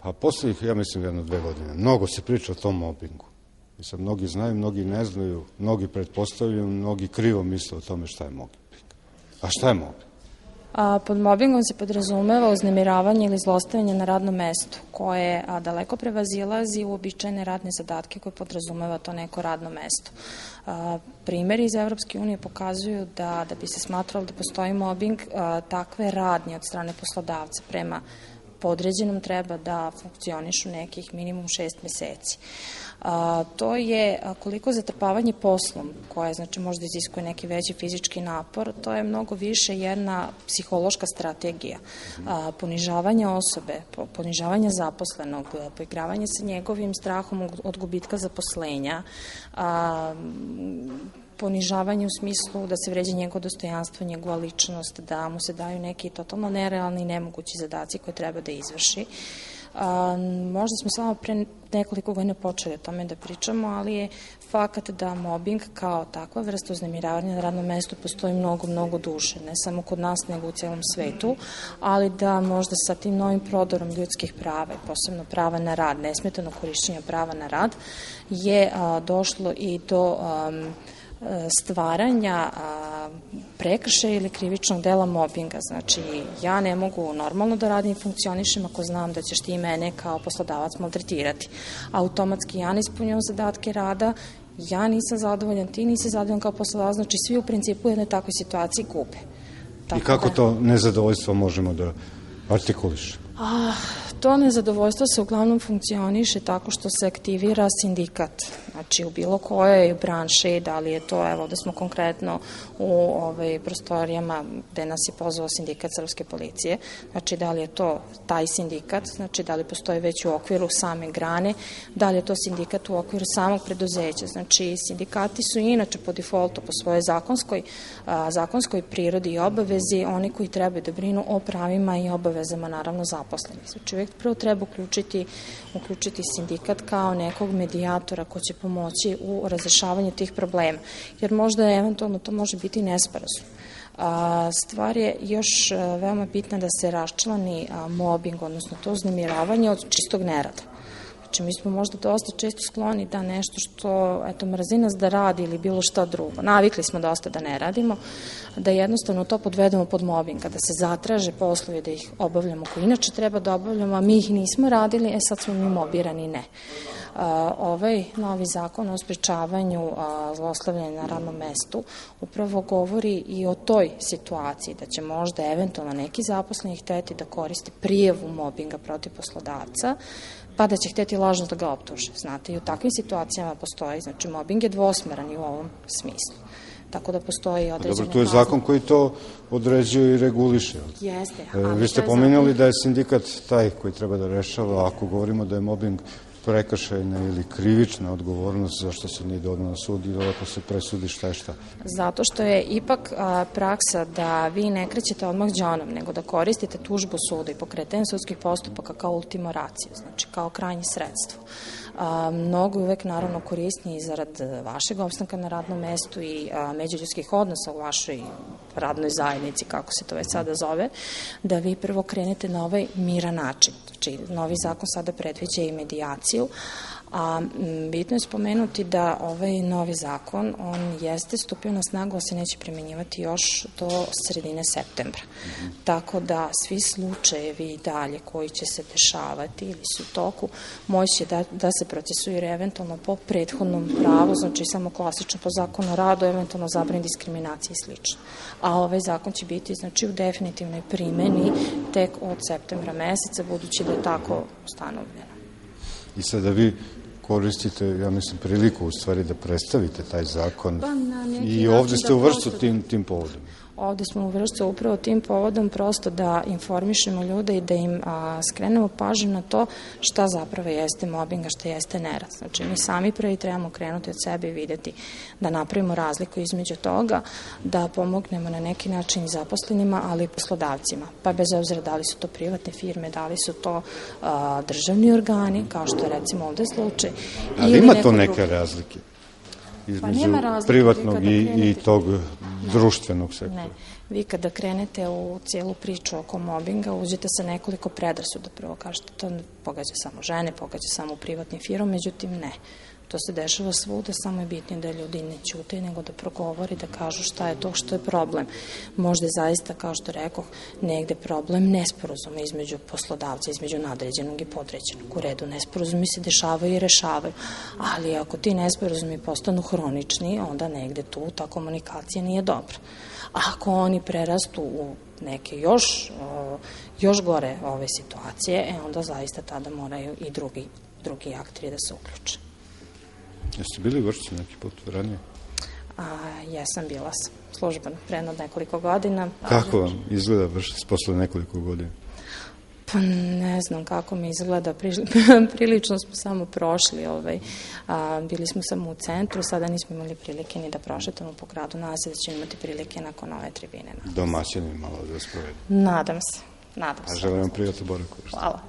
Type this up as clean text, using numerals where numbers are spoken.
Pa poslednjih, ja mislim, 1-2 godine. Mnogo se priča o tom mobingu. I sad mnogi znaju, mnogi ne znaju, mnogi pretpostavljaju, mnogi krivo misle o tome šta je mobing. A šta je mobing? Pod mobingom se podrazumeva uznemiravanje ili zlostavljanje na radnom mestu, koje daleko prevazilazi uobičajene radne zadatke koje podrazumeva to neko radno mesto. Primeri iz Evropske unije pokazuju da bi se smatralo da postoji mobing, takve radnje od strane poslodavca prema podređenom treba da funkcionišu nekih minimum 6 meseci. To je koliko zatrpavanje poslom, koje znači možda iziskuje neki veći fizički napor, to je mnogo više jedna psihološka strategija. Ponižavanje osobe, ponižavanje zaposlenog, poigravanje sa njegovim strahom od gubitka zaposlenja, ponižavanje u smislu da se vređa njegovo dostojanstvo, njegova ličnost, da mu se daju neki totalno nerealni i nemogući zadaci koje treba da izvrši. Možda smo samo pre nekoliko godina počeli o tome da pričamo, ali je fakat da mobbing kao takva vrsta uznemiravanja na radnom mestu postoji mnogo, mnogo duže, ne samo kod nas, nego u celom svetu, ali da možda sa tim novim prodorom ljudskih prava i posebno prava na rad, nesmetano korišćenja prava na rad, je došlo i do stvaranja prekršaja ili krivičnog dela mobinga. Znači, ja ne mogu normalno da radim i funkcionišem ako znam da ćeš ti mene kao poslodavac maltretirati. Automatski ja ne ispunjam zadatke rada, ja nisam zadovoljan, ti nisi zadovoljan kao poslodavac, znači svi u principu u jednoj takvoj situaciji gube. I kako to nezadovoljstvo možemo da artikulišemo? To nezadovoljstvo se uglavnom funkcioniše tako što se aktivira sindikat. Znači, u bilo kojoj branši, da li je to, evo, da smo konkretno u prostorijama gde nas je pozvao sindikat Srpske policije, znači, da li je to taj sindikat, znači, da li postoji već u okviru same grane, da li je to sindikat u okviru samog preduzeća. Znači, sindikati su inače po defaultu, po svojoj zakonskoj prirodi i obavezi, oni koji trebaju da brinu o pravima i obavezama, naravno, zaposlenih. Znači, uvijek prvo treba uključiti sindikat kao nekog medijatora ko će pomoći u razrešavanju tih problema, jer možda eventualno to može biti nesporazum. Stvar je još veoma bitna da se raščlani mobbing, odnosno to uznemiravanje od čistog nerada. Znači, mi smo možda dosta često skloni da nešto što, mrzi nas da radi ili bilo šta drugo. Navikli smo dosta da ne radimo, da jednostavno to podvedemo pod mobbing, da se zatraže poslovi da ih obavljamo koji inače treba da obavljamo, a mi ih nismo radili, sad smo mi mobirani, ne. Ovaj novi zakon o sprečavanju zlostavljanja na radnom mestu upravo govori i o toj situaciji, da će možda eventualno neki zaposleni hteti da koriste prijavu mobinga protiv poslodavca, pa da će hteti lažno da ga optuže. Znate, i u takvim situacijama postoji, znači mobbing je dvosmeran i u ovom smislu. Tako da postoji određene... Dobro, to je zakon koji to određuje i reguliše. Jeste. Vi ste pomenuli da je sindikat taj koji treba da rešava, ako govorimo da je mobbing prekršajna ili krivična odgovornost, zašto se ne ide odmah na sud i lepo se presudi šta je šta? Zato što je ipak praksa da vi ne krećete odmah džonom, nego da koristite tužbu suda i pokretanje sudskih postupaka kao ultimo ratio, znači kao krajnje sredstvo. Mnogo je uvek naravno korisniji zarad vašeg opstanka na radnom mestu i međuljudskih odnosa u vašoj radnoj zajednici, kako se to već sada zove, da vi prvo krenete na ovaj miran način. Znači, novi zakon sada predviđa i medijaciju, a bitno je spomenuti da ovaj novi zakon, on jeste stupio na snagu, ali se neće primenjivati još do sredine septembra. Tako da svi slučajevi i dalje koji će se dešavati ili su u toku, moći da se procesuira eventualno po prethodnom pravu, znači samo klasično po zakonu o radu, eventualno zabrani diskriminacije i slično. A ovaj zakon će biti znači u definitivnoj primeni tek od septembra meseca, budući da je tako ustanovljeno. I sada vi koristite, ja mislim, priliku u stvari da predstavite taj zakon i ovde ste u Vršcu tim povodom. Ovde smo u Vršcu upravo tim povodom prosto da informišemo ljude i da im skrenemo pažnju na to šta zapravo jeste mobbing, a šta jeste nerad. Znači, mi sami prvi trebamo krenuti od sebe i videti da napravimo razliku između toga, da pomognemo na neki način i zaposlenima, ali i poslodavcima. Pa bez obzira da li su to privatne firme, da li su to državni organi, kao što je recimo ovde slučaj. Ali ima to neke razlike između privatnog i tog društvenog sektora? Vi kada krenete u cijelu priču oko mobinga, uđete sa nekoliko predrasuda. Prvo kažete, to pogađa samo žene, pogađa samo privatni firmu, međutim ne. To se dešava svuda, samo je bitnije da ljudi ne ćute, nego da progovori, da kažu šta je to što je problem. Možda je zaista, kao što rekoh, negde problem nesporazuma između poslodavca, između nadređenog i podređenog. U redu, nesporazumi se dešavaju i rešavaju, ali ako ti nesporazumi postanu hronični, onda negde tu ta komunikacija nije dobra. A ako oni prerastu u neke još gore ove situacije, onda zaista tada moraju i drugi akteri da se uključe. Jeste bili u Vršcu neki put ranije? Jesam, bila sam službeno pre nekoliko godina. Kako vam izgleda Vršac posle nekoliko godina? Pa ne znam kako mi izgleda, prilično smo samo prošli, bili smo samo u centru, sada nismo imali prilike ni da prošetamo po gradu, nadam se da ćemo imati prilike nakon ove tribine. Domaćini malo da sprovedu. Nadam se. A želim vam prijatno boravak. Hvala.